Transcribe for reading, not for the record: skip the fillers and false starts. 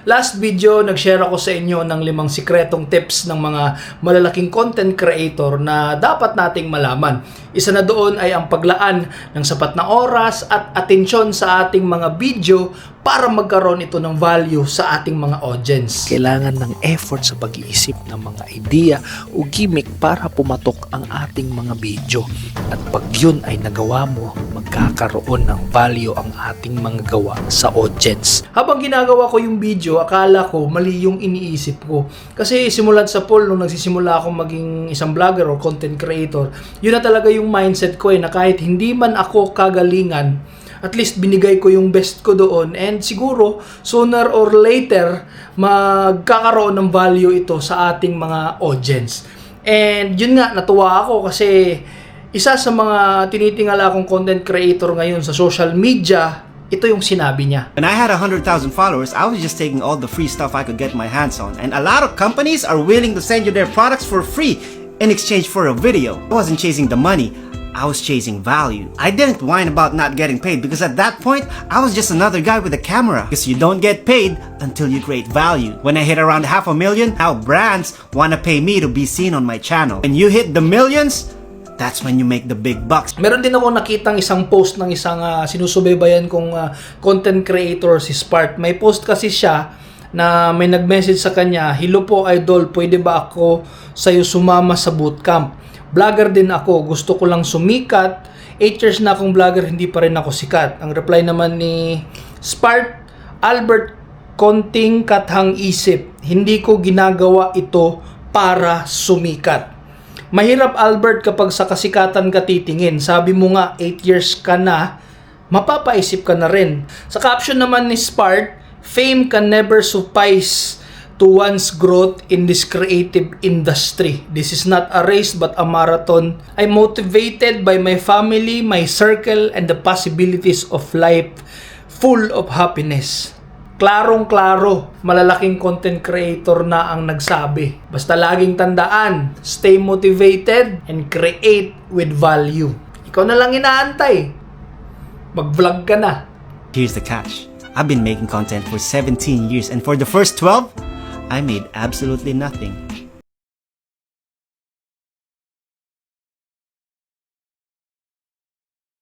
Last video, nag-share ako sa inyo ng 5 sikretong tips ng mga malalaking content creator na dapat nating malaman. Isa na doon ay ang paglaan ng sapat na oras at atensyon sa ating mga video para magkaroon ito ng value sa ating mga audience. Kailangan ng effort sa pag-iisip ng mga idea o gimmick para pumatok ang ating mga video. At pag yun ay nagawa mo, magkakaroon ng value ang ating mga gawa sa audience. Habang ginagawa ko yung video, akala ko mali yung iniisip ko. Kasi simulan sa pool, nung nagsisimula akong maging isang vlogger or content creator, yun na talaga yung mindset ko na kahit hindi man ako kagalingan, at least binigay ko yung best ko doon, and siguro sooner or later magkakaroon ng value ito sa ating mga audience. And yun nga, natuwa ako kasi isa sa mga tinitingala akong content creator ngayon sa social media, ito yung sinabi niya. When I had 100,000 followers, I was just taking all the free stuff I could get my hands on. And a lot of companies are willing to send you their products for free in exchange for a video. I wasn't chasing the money, I was chasing value. I didn't whine about not getting paid because at that point, I was just another guy with a camera. Because you don't get paid until you create value. When I hit around 500,000, now brands want to pay me to be seen on my channel. When you hit the millions, that's when you make the big bucks. Meron din ako nakitang isang post ng isang sinusubaybayan kong content creator, si Spark. May post kasi siya na may nag-message sa kanya, "Hello po idol, pwede ba ako sa'yo sumama sa bootcamp? Vlogger din ako, gusto ko lang sumikat. 8 years na akong vlogger, hindi pa rin ako sikat." Ang reply naman ni Spark, "Albert, konting kathang isip. Hindi ko ginagawa ito para sumikat." Mahirap, Albert, kapag sa kasikatan ka titingin. Sabi mo nga, 8 years ka na, mapapaisip ka na rin. Sa caption naman ni Spark, "Fame can never suffice to one's growth in this creative industry. This is not a race but a marathon. I'm motivated by my family, my circle, and the possibilities of life full of happiness." Klarong-klaro, malalaking content creator na ang nagsabi. Basta laging tandaan, stay motivated and create with value. Ikaw na lang inaantay. Mag-vlog ka na. Here's the catch. I've been making content for 17 years and for the first 12, I made absolutely nothing.